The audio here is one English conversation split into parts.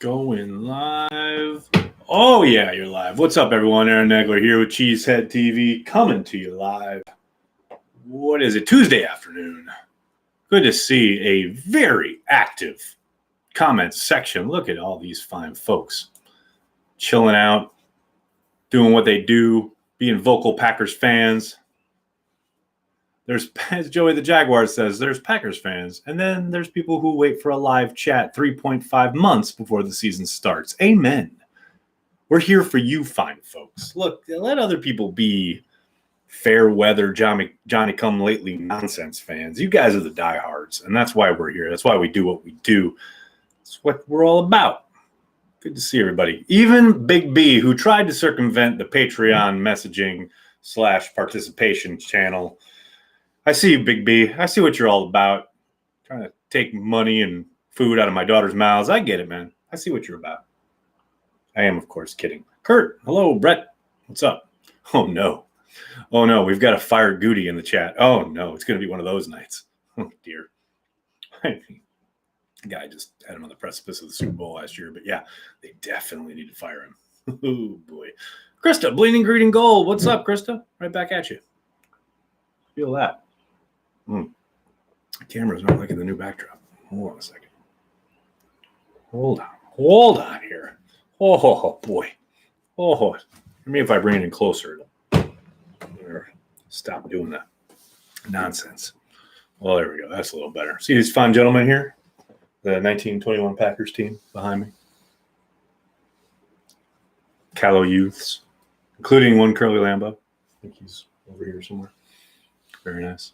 Going live. Oh, yeah, you're live. What's up, everyone? Aaron Negler here with Cheesehead TV, coming to you live. What is it? Tuesday afternoon. Good to see a very active comments section. Look at all these fine folks chilling out, doing what they do, being vocal Packers fans. There's, as Joey the Jaguar says, there's Packers fans. And then there's people who wait for a live chat 3.5 months before the season starts. Amen. We're here for you fine folks. Look, let other people be fair weather, Johnny-come-lately nonsense fans. You guys are the diehards, and that's why we're here. That's why we do what we do. It's what we're all about. Good to see everybody. Even Big B, who tried to circumvent the Patreon messaging / participation channel. I see you, Big B. I see what you're all about. Trying to take money and food out of my daughter's mouths. I get it, man. I see what you're about. I am, of course, kidding. Kurt, hello. Brett, what's up? Oh, no. Oh, no. We've got a fired Goody in the chat. Oh, no. It's going to be one of those nights. Oh, dear. The guy just had him on the precipice of the Super Bowl last year. But, yeah, they definitely need to fire him. Oh, boy. Krista, Bleeding Green and Gold. What's up, Krista? Right back at you. Feel that. The camera's not liking the new backdrop. Hold on a second. Hold on here. Oh, boy. Oh, maybe if I bring it in closer, it'll stop doing that nonsense. Well, there we go. That's a little better. See these fine gentlemen here? The 1921 Packers team behind me. Callow youths, including one Curly Lambeau. I think he's over here somewhere. Very nice.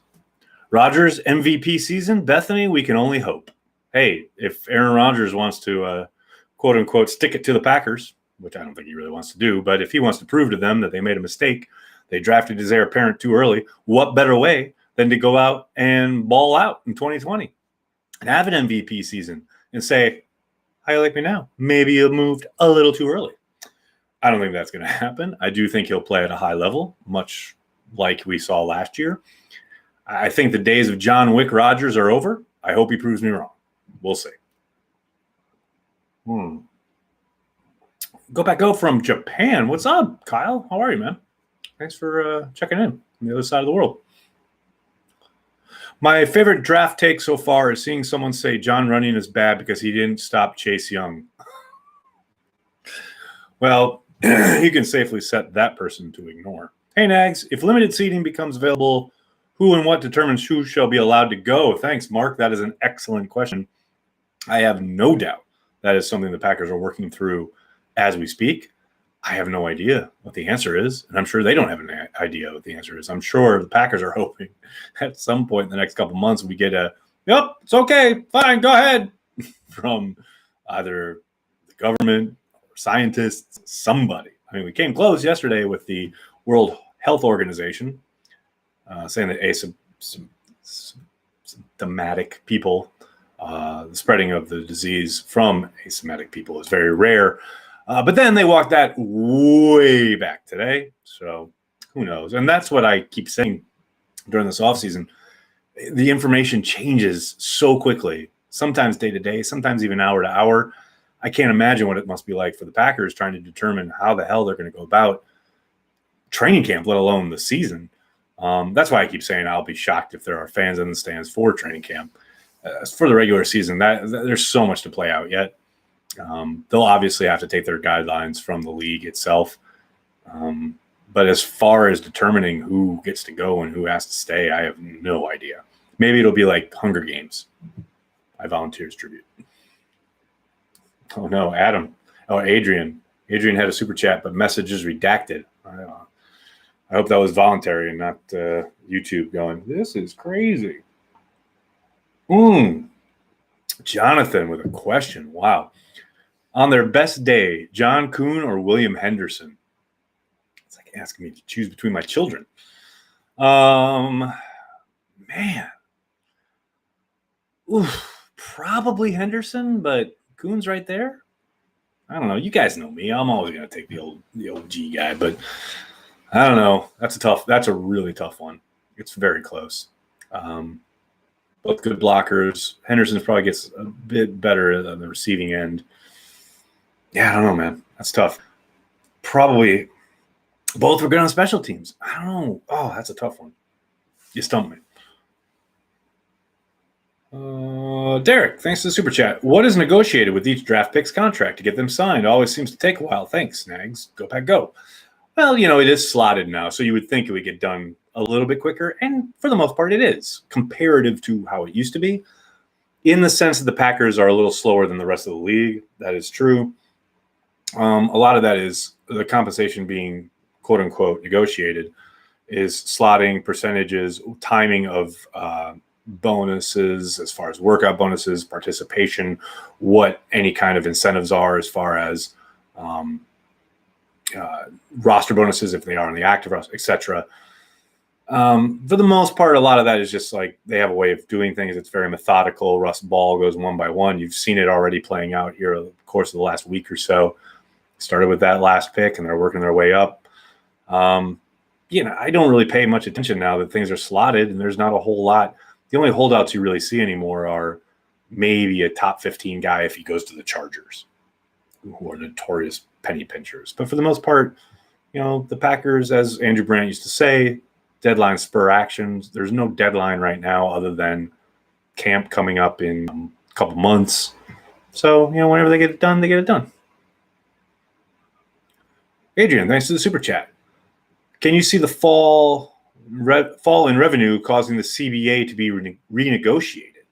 Rodgers MVP season, Bethany, we can only hope. Hey, if Aaron Rodgers wants to, quote unquote, stick it to the Packers, which I don't think he really wants to do, but if he wants to prove to them that they made a mistake, they drafted his heir apparent too early, what better way than to go out and ball out in 2020 and have an MVP season and say, how you like me now? Maybe you moved a little too early. I don't think that's going to happen. I do think he'll play at a high level, much like we saw last year. I think the days of John Wick Rodgers are over. I hope he proves me wrong. We'll see. Go from Japan. What's up, Kyle? How are you, man? Thanks for checking in on the other side of the world. My favorite draft take so far is seeing someone say John Runyon is bad because he didn't stop Chase Young. Well, you can safely set that person to ignore. Hey, Nags, if limited seating becomes available, who and what determines who shall be allowed to go? Thanks, Mark. That is an excellent question. I have no doubt that is something the Packers are working through as we speak. I have no idea what the answer is, and I'm sure they don't have an idea what the answer is. I'm sure the Packers are hoping at some point in the next couple months we get a, yep, it's okay, fine, go ahead, from either the government or scientists, somebody. I mean, we came close yesterday with the World Health Organization, saying that asymptomatic people, the spreading of the disease from asymptomatic people is very rare. But then they walked that way back today. So who knows? And that's what I keep saying during this offseason. The information changes so quickly, sometimes day to day, sometimes even hour to hour. I can't imagine what it must be like for the Packers trying to determine how the hell they're going to go about training camp, let alone the season. That's why I keep saying I'll be shocked if there are fans in the stands for training camp. For the regular season, there's so much to play out yet. They'll obviously have to take their guidelines from the league itself. But as far as determining who gets to go and who has to stay, I have no idea. Maybe it'll be like Hunger Games. I volunteers tribute. Oh, no, Adam. Oh, Adrian. Adrian had a super chat, but message is redacted. I hope that was voluntary and not YouTube going, this is crazy. Jonathan with a question. Wow. On their best day, John Kuhn or William Henderson? It's like asking me to choose between my children. Man. Probably Henderson, but Kuhn's right there. I don't know. You guys know me. I'm always going to take the OG guy, but I don't know. That's a really tough one. It's very close. Both good blockers. Henderson probably gets a bit better on the receiving end. Yeah, I don't know, man. That's tough. Probably both were good on special teams. I don't know. Oh, that's a tough one. You stumped me. Derek, thanks to the super chat. What is negotiated with each draft pick's contract to get them signed? Always seems to take a while. Thanks, Snags. Go Pack Go. Well, it is slotted now, so you would think it would get done a little bit quicker, and for the most part, it is comparative to how it used to be. In the sense that the Packers are a little slower than the rest of the league, that is true. A lot of that is the compensation being quote unquote negotiated is slotting percentages, timing of bonuses as far as workout bonuses, participation, what any kind of incentives are as far as roster bonuses if they are on the active roster, etc. For the most part, a lot of that is just like they have a way of doing things. It's very methodical. Russ Ball goes one by one. You've seen it already playing out here over the course of the last week or so. Started with that last pick, and they're working their way up. I don't really pay much attention now that things are slotted, and there's not a whole lot. The only holdouts you really see anymore are maybe a top 15 guy if he goes to the Chargers, who are notorious penny pinchers. But for the most part, the Packers, as Andrew Brandt used to say, deadline spur actions. There's no deadline right now other than camp coming up in a couple months. So, whenever they get it done, they get it done. Adrian, thanks to the super chat. Can you see the fall in revenue causing the CBA to be renegotiated?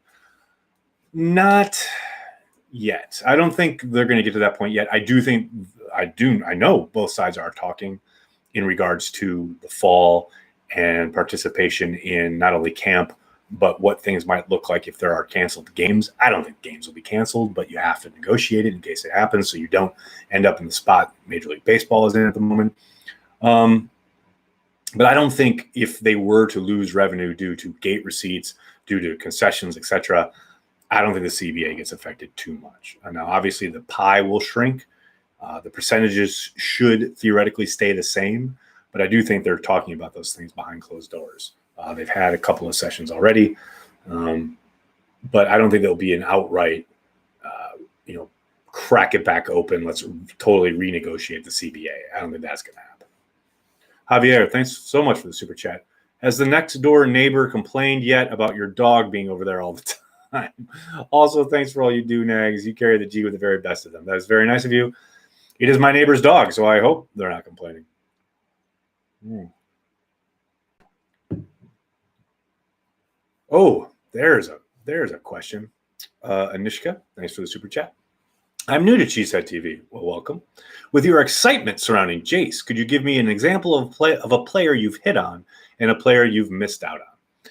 Not yet. I don't think they're going to get to that point yet. I know both sides are talking in regards to the fall and participation in not only camp, but what things might look like if there are canceled games. I don't think games will be canceled, but you have to negotiate it in case it happens so you don't end up in the spot Major League Baseball is in at the moment. But I don't think if they were to lose revenue due to gate receipts, due to concessions, etc., I don't think the CBA gets affected too much. Now, obviously, the pie will shrink. The percentages should theoretically stay the same, but I do think they're talking about those things behind closed doors. They've had a couple of sessions already, but I don't think there'll be an outright, crack it back open. Let's totally renegotiate the CBA. I don't think that's going to happen. Javier, thanks so much for the super chat. Has the next door neighbor complained yet about your dog being over there all the time? Also, thanks for all you do, Nags. You carry the G with the very best of them. That is very nice of you. It is my neighbor's dog, so I hope they're not complaining. Oh, there's a question. Anishka, thanks for the super chat. I'm new to Cheesehead TV. Well, welcome. With your excitement surrounding Jace, could you give me an example of a player you've hit on and a player you've missed out on?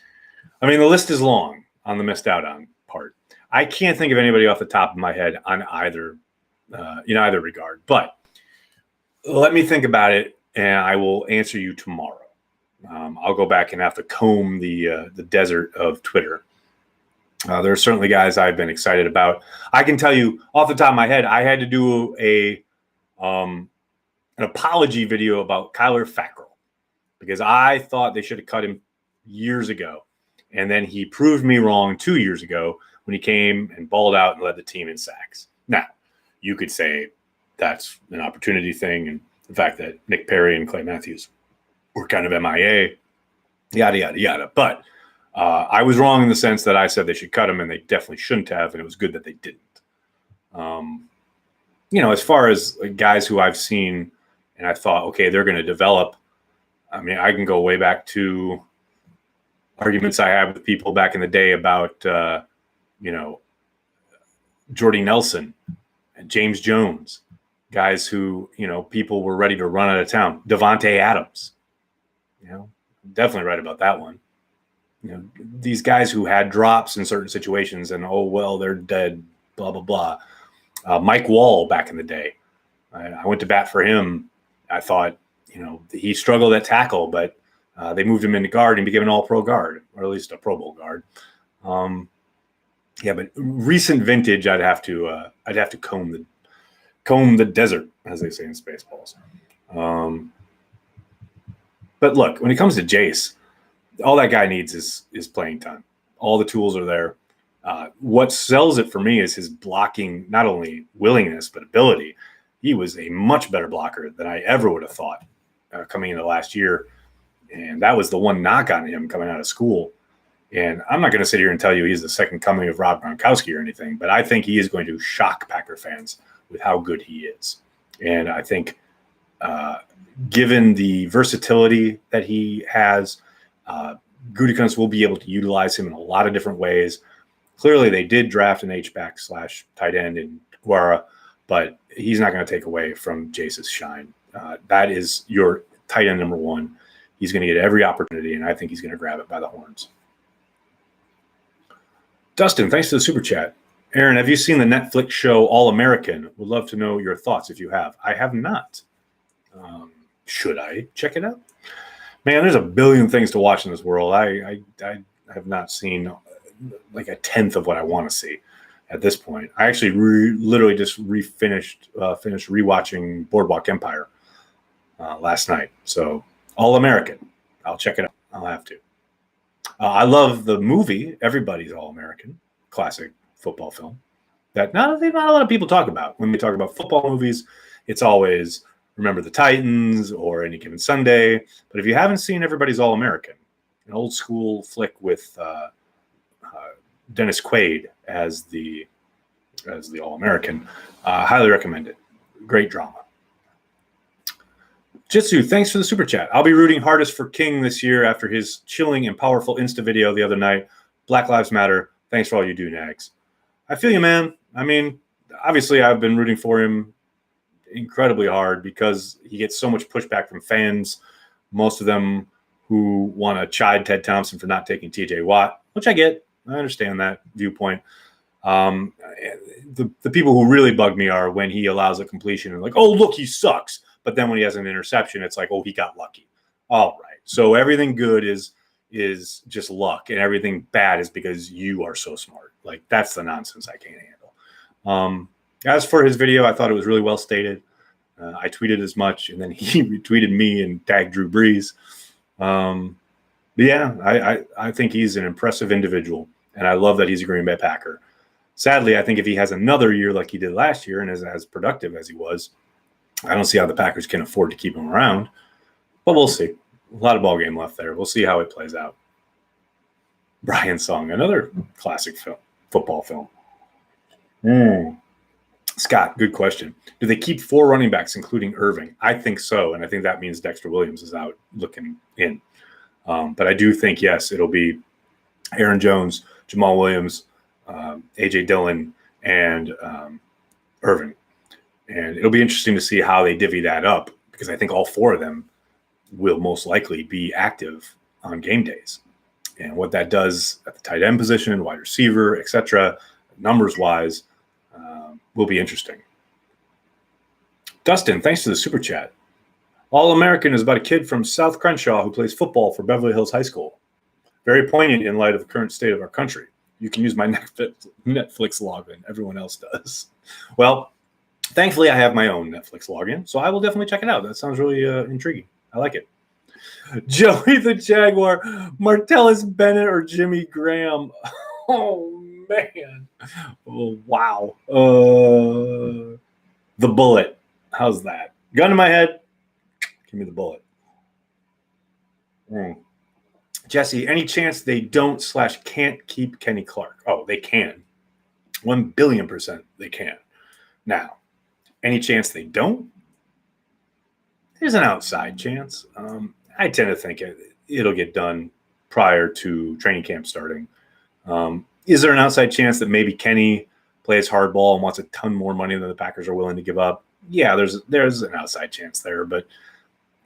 I mean, the list is long on the missed out on part. I can't think of anybody off the top of my head on either, in either regard. But let me think about it, and I will answer you tomorrow. I'll go back and have to comb the desert of Twitter. There are certainly guys I've been excited about. I can tell you off the top of my head, I had to do an apology video about Kyler Fackrell because I thought they should have cut him years ago. And then he proved me wrong 2 years ago when he came and balled out and led the team in sacks. Now, you could say that's an opportunity thing and the fact that Nick Perry and Clay Matthews were kind of MIA, yada, yada, yada. But I was wrong in the sense that I said they should cut him, and they definitely shouldn't have, and it was good that they didn't. As far as guys who I've seen and I thought, okay, they're going to develop, I mean, I can go way back to arguments I had with people back in the day about, Jordy Nelson and James Jones, guys who, people were ready to run out of town. Devontae Adams, definitely right about that one. These guys who had drops in certain situations and, they're dead, blah, blah, blah. Mike Wall back in the day. I went to bat for him. I thought, he struggled at tackle, but they moved him into guard and became an all-pro guard, or at least a Pro Bowl guard. But recent vintage, I'd have to comb the desert, as they say in Spaceballs. But look, when it comes to Jace, all that guy needs is playing time. All the tools are there. What sells it for me is his blocking, not only willingness, but ability. he was a much better blocker than I ever would have thought coming into last year. And that was the one knock on him coming out of school. And I'm not going to sit here and tell you he's the second coming of Rob Gronkowski or anything, but I think he is going to shock Packer fans with how good he is. And I think given the versatility that he has, Gutekunst will be able to utilize him in a lot of different ways. Clearly, they did draft an H-back / tight end in Guara, but he's not going to take away from Jace's shine. That is your tight end number one. He's going to get every opportunity, and I think he's going to grab it by the horns. Dustin, thanks to the super chat. Aaron, have you seen the Netflix show All American? Would love to know your thoughts if you have. I have not. Should I check it out? Man, there's a billion things to watch in this world. I have not seen like a tenth of what I want to see at this point. I actually literally just finished rewatching Boardwalk Empire last night. So All American. I'll check it out. I'll have to. I love the movie Everybody's All American, classic football film that not a lot of people talk about. When we talk about football movies, it's always Remember the Titans or Any Given Sunday. But if you haven't seen Everybody's All American, an old school flick with Dennis Quaid as the All American, highly recommend it. Great drama. Jitsu, thanks for the super chat. I'll be rooting hardest for King this year after his chilling and powerful Insta video the other night. Black Lives Matter. Thanks for all you do, Nags. I feel you, man. I mean, obviously I've been rooting for him incredibly hard because he gets so much pushback from fans, most of them who want to chide Ted Thompson for not taking TJ Watt, which I get. I understand that viewpoint. The people who really bug me are when he allows a completion and like, oh, look, he sucks. But then when he has an interception, it's like, oh, he got lucky. All right. So everything good is just luck, and everything bad is because you are so smart. Like, that's the nonsense I can't handle. As for his video, I thought it was really well stated. I tweeted as much, and then he retweeted me and tagged Drew Brees. But yeah, I think he's an impressive individual, and I love that he's a Green Bay Packer. Sadly, I think if he has another year like he did last year and is as productive as he was, I don't see how the Packers can afford to keep him around, but we'll see. A lot of ball game left there. We'll see how it plays out. Brian Song, another classic football film. Scott, good question. Do they keep 4 running backs, including Irving? I think so, and I think that means Dexter Williams is out looking in. But I do think, yes, it'll be Aaron Jones, Jamal Williams, A.J. Dillon, and Irving. And it'll be interesting to see how they divvy that up, because I think all 4 of them will most likely be active on game days. And what that does at the tight end position, wide receiver, etc., numbers-wise, will be interesting. Dustin, thanks to the super chat. All-American is about a kid from South Crenshaw who plays football for Beverly Hills High School. Very poignant in light of the current state of our country. You can use my Netflix login. Everyone else does. Well, thankfully, I have my own Netflix login, so I will definitely check it out. That sounds really intriguing. I like it. Joey the Jaguar, Martellus Bennett, or Jimmy Graham? Oh, man. Oh, wow. The bullet. How's that? Gun to my head. Give me the bullet. Jesse, any chance they don't / can't keep Kenny Clark? Oh, they can. 1,000,000,000% they can. Now, any chance they don't? There's an outside chance. I tend to think it'll get done prior to training camp starting. Is there an outside chance that maybe Kenny plays hardball and wants a ton more money than the Packers are willing to give up? Yeah, there's an outside chance there, but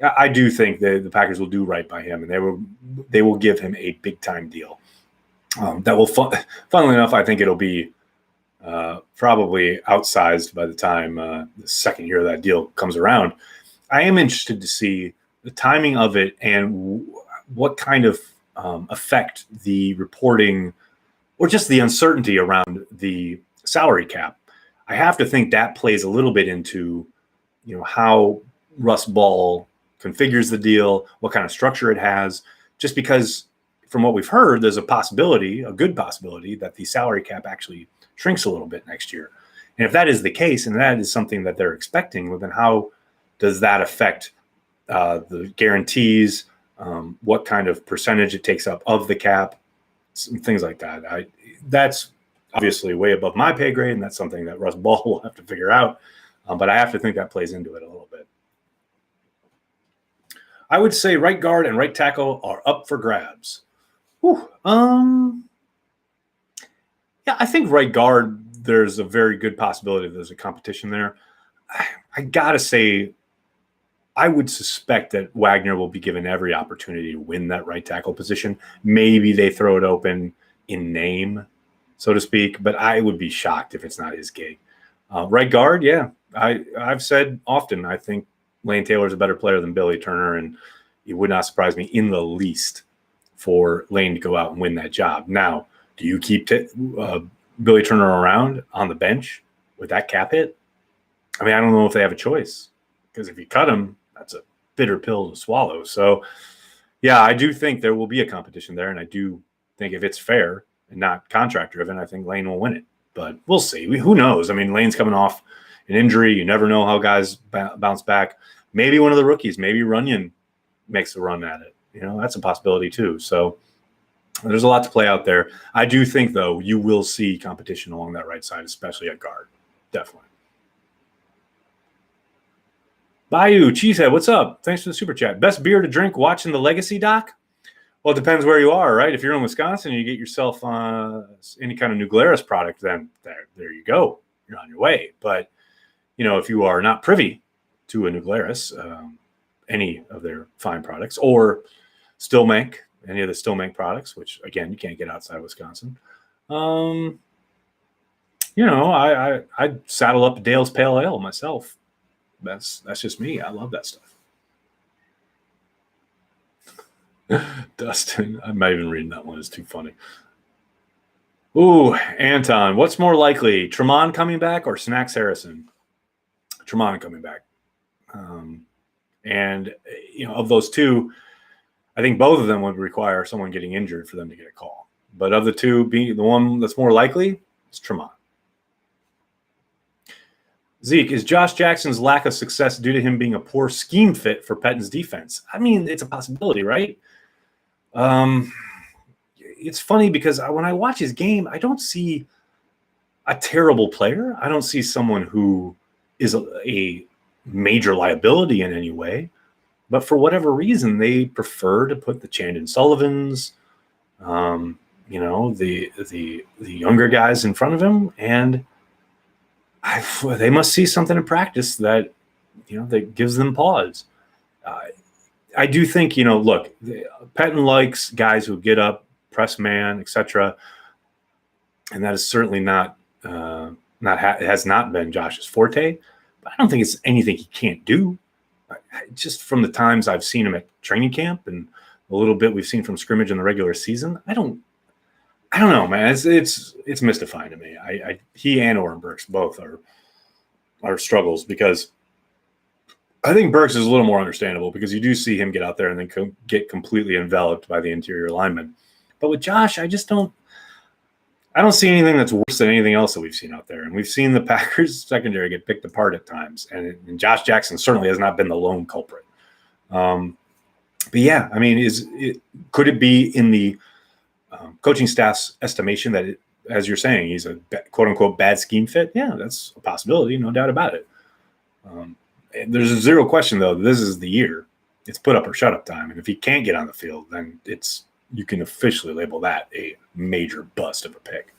I do think that the Packers will do right by him, and they will give him a big time deal. That will, funnily enough, I think it'll be probably outsized by the time the second year of that deal comes around. I am interested to see the timing of it and what kind of effect the reporting or just the uncertainty around the salary cap. I have to think that plays a little bit into, how Russ Ball configures the deal, what kind of structure it has, just because from what we've heard, there's a good possibility that the salary cap actually shrinks a little bit next year. And if that is the case, and that is something that they're expecting, well, then how does that affect the guarantees, what kind of percentage it takes up of the cap, things like that. That's obviously way above my pay grade, and that's something that Russ Ball will have to figure out. But I have to think that plays into it a little bit. I would say right guard and right tackle are up for grabs. Whew. Yeah, I think right guard, there's a very good possibility there's a competition there. I got to say, I would suspect that Wagner will be given every opportunity to win that right tackle position. Maybe they throw it open in name, so to speak, but I would be shocked if it's not his gig. Right guard, yeah. I've said often, I think Lane Taylor's a better player than Billy Turner, and it would not surprise me in the least for Lane to go out and win that job. Now, do you keep Billy Turner around on the bench with that cap hit? I mean, I don't know if they have a choice, because if you cut him, that's a bitter pill to swallow. So, yeah, I do think there will be a competition there, and I do think if it's fair and not contract-driven, I think Lane will win it. But we'll see. Who knows? I mean, Lane's coming off an injury. You never know how guys bounce back. Maybe one of the rookies, maybe Runyon makes a run at it. You know, that's a possibility too. So there's a lot to play out there. I do think, though, you will see competition along that right side, especially at guard. Definitely. Bayou, Cheesehead, what's up? Thanks for the super chat. Best beer to drink watching the Legacy doc? Well, it depends where you are, right? If you're in Wisconsin and you get yourself any kind of New Glarus product, then there you go. You're on your way. But, you know, if you are not privy to a New Glarus, any of their fine products, or Stillmank, any of the Stillmank products, which, again, you can't get outside Wisconsin, you know, I'd saddle up Dale's Pale Ale myself. That's just me. I love that stuff. Dustin, I'm not even reading that one. It's too funny. Ooh, Anton, what's more likely, Tremont coming back or Snacks Harrison? Tremont coming back. And, you know, of those two, I think both of them would require someone getting injured for them to get a call. But of the two, being the one that's more likely, it's Tremont. Zeke, is Josh Jackson's lack of success due to him being a poor scheme fit for Pettin's defense? I mean, it's a possibility, right? It's funny because when I watch his game, I don't see a terrible player. I don't see someone who is a major liability in any way. But for whatever reason, they prefer to put the Chandon Sullivans, you know, the younger guys in front of him, and they must see something in practice that, you know, that gives them pause. I do think, you know, look, Pettin likes guys who get up, press man, etc., and that is certainly has not been Josh's forte. But I don't think it's anything he can't do. Just from the times I've seen him at training camp and a little bit we've seen from scrimmage in the regular season, I don't know, man. It's mystifying to me. He and Oren Burks both are struggles, because I think Burks is a little more understandable because you do see him get out there and then get completely enveloped by the interior linemen. But with Josh, I don't see anything that's worse than anything else that we've seen out there. And we've seen the Packers secondary get picked apart at times. And Josh Jackson certainly has not been the lone culprit. But yeah, I mean, could it be in the coaching staff's estimation that, as you're saying, he's a quote unquote bad scheme fit? Yeah, that's a possibility. No doubt about it. There's zero question, though, this is the year. It's put up or shut up time. And if he can't get on the field, then you can officially label that a major bust of a pick.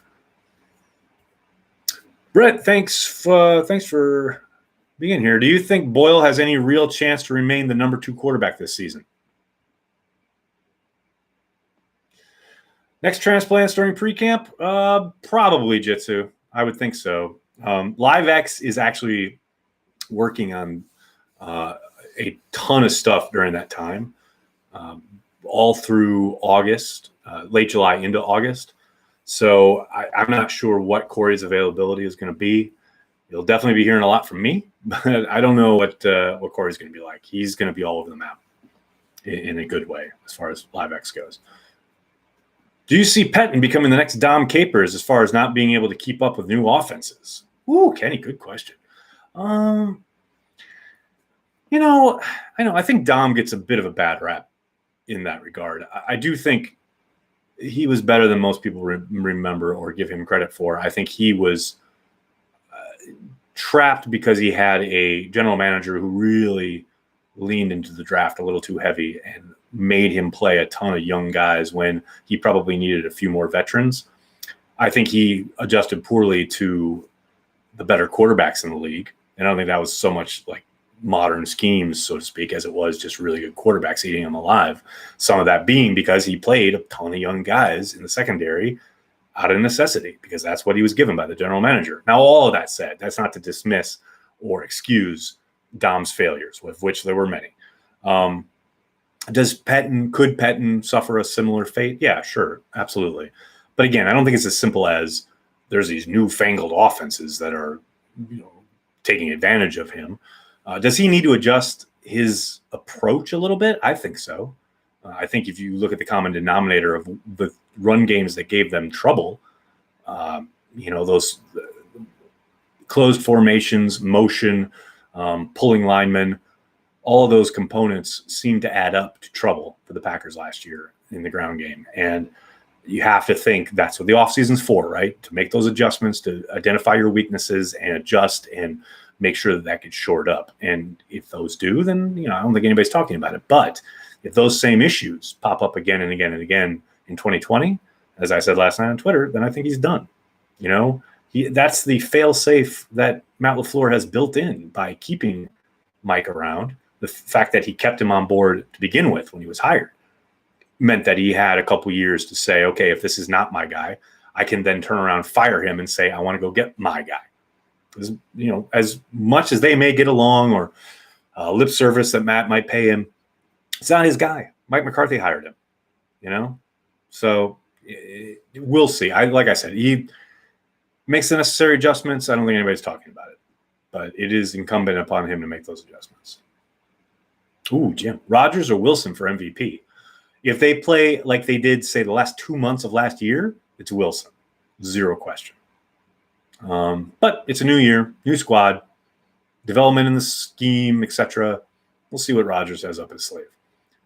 Brett, thanks for being here. Do you think Boyle has any real chance to remain the number 2 quarterback this season? Next transplants during pre-camp? Probably Jitsu. I would think so. LiveX is actually working on a ton of stuff during that time, all through August, late July into August. So I'm not sure what Corey's availability is going to be. You'll definitely be hearing a lot from me, but I don't know what Corey's going to be like. He's going to be all over the map in a good way as far as LiveX goes. Do you see Pettin becoming the next Dom Capers as far as not being able to keep up with new offenses? Ooh, Kenny, good question. Um, I think Dom gets a bit of a bad rap in that regard. I do think he was better than most people remember or give him credit for. I think he was trapped because he had a general manager who really leaned into the draft a little too heavy and made him play a ton of young guys when he probably needed a few more veterans. I think he adjusted poorly to the better quarterbacks in the league. And I don't think that was so much like modern schemes, so to speak, as it was just really good quarterbacks eating him alive. Some of that being because he played a ton of young guys in the secondary out of necessity, because that's what he was given by the general manager. Now, all of that said, that's not to dismiss or excuse Dom's failures, with which there were many. Could Pettin suffer a similar fate? Yeah, sure, absolutely. But again, I don't think it's as simple as there's these newfangled offenses that are, taking advantage of him. Does he need to adjust his approach a little bit? I think so. I think if you look at the common denominator of the run games that gave them trouble, those closed formations, motion, pulling linemen, all of those components seem to add up to trouble for the Packers last year in the ground game. And you have to think that's what the offseason's for, right? To make those adjustments, to identify your weaknesses and adjust and make sure that gets shored up. And if those do, then, I don't think anybody's talking about it. But if those same issues pop up again and again and again in 2020, as I said last night on Twitter, then I think he's done. That's the fail-safe that Matt LaFleur has built in by keeping Mike around. The fact that he kept him on board to begin with when he was hired meant that he had a couple years to say, okay, if this is not my guy, I can then turn around, fire him, and say, I want to go get my guy. Because, as much as they may get along or lip service that Matt might pay him, it's not his guy. Mike McCarthy hired him, So we'll see. Like I said, he makes the necessary adjustments. I don't think anybody's talking about it. But it is incumbent upon him to make those adjustments. Ooh, Jim. Rodgers or Wilson for MVP? If they play like they did, say, the last 2 months of last year, it's Wilson. Zero question. But it's a new year, new squad, development in the scheme, etc. We'll see what Rodgers has up his sleeve.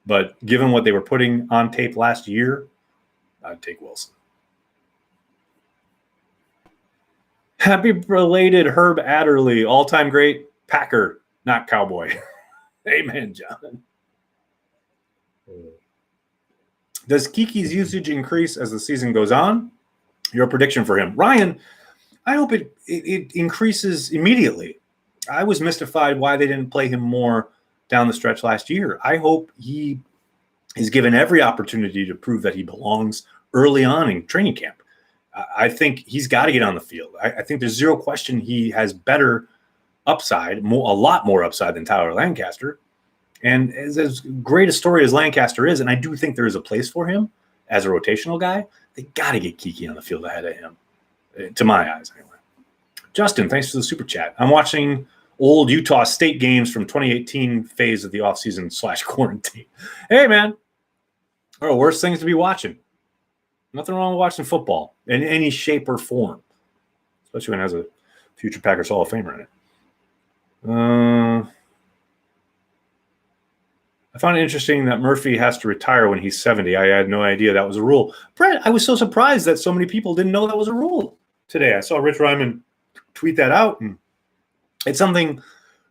But given what they were putting on tape last year, I'd take Wilson. Happy belated Herb Adderley, all-time great Packer, not Cowboy. Amen, John. Does Kiki's usage increase as the season goes on? Your prediction for him. Ryan, I hope it increases immediately. I was mystified why they didn't play him more down the stretch last year. I hope he is given every opportunity to prove that he belongs early on in training camp. I think he's got to get on the field. I think there's zero question he has better upside, a lot more upside than Tyler Lancaster. And as great a story as Lancaster is, and I do think there is a place for him as a rotational guy, they got to get Kiki on the field ahead of him, to my eyes anyway. Justin, thanks for the super chat. I'm watching old Utah State games from 2018 phase of the offseason / quarantine. Hey, man. One of the worst things to be watching. Nothing wrong with watching football in any shape or form, especially when it has a future Packers Hall of Famer in it. I found it interesting that Murphy has to retire when he's 70. I had no idea that was a rule. Brett, I was so surprised that so many people didn't know that was a rule today. I saw Rich Ryman tweet that out, and it's something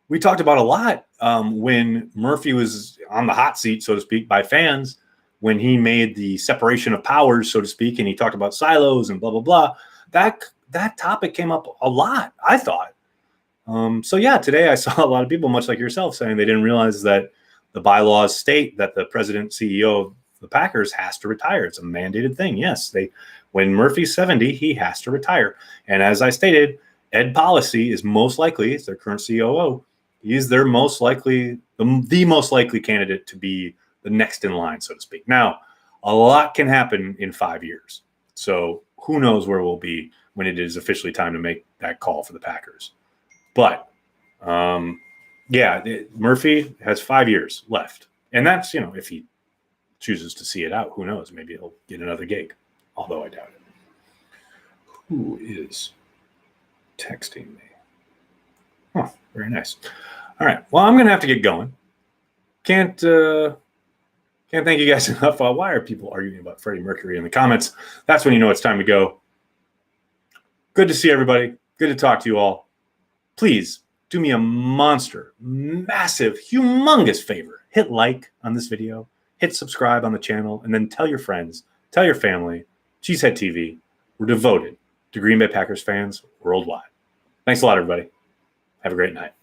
we talked about a lot when Murphy was on the hot seat, so to speak, by fans, when he made the separation of powers, so to speak, and he talked about silos and blah, blah, blah. That topic came up a lot, I thought. So, yeah, today I saw a lot of people, much like yourself, saying they didn't realize that the bylaws state that the president, CEO of the Packers has to retire. It's a mandated thing. Yes, when Murphy's 70, he has to retire. And as I stated, Ed Policy is most likely, it's their current COO, he's their most likely, the most likely candidate to be the next in line, so to speak. Now, a lot can happen in 5 years. So who knows where we'll be when it is officially time to make that call for the Packers. But, Murphy has 5 years left. And that's, if he chooses to see it out, who knows? Maybe he'll get another gig, although I doubt it. Who is texting me. Oh, very nice. All right. Well, I'm going to have to get going. Can't thank you guys enough. Why are people arguing about Freddie Mercury in the comments? That's when you know it's time to go. Good to see everybody. Good to talk to you all. Please do me a monster, massive, humongous favor. Hit like on this video. Hit subscribe on the channel. And then tell your friends, tell your family. Cheesehead TV. We're devoted to Green Bay Packers fans worldwide. Thanks a lot, everybody. Have a great night.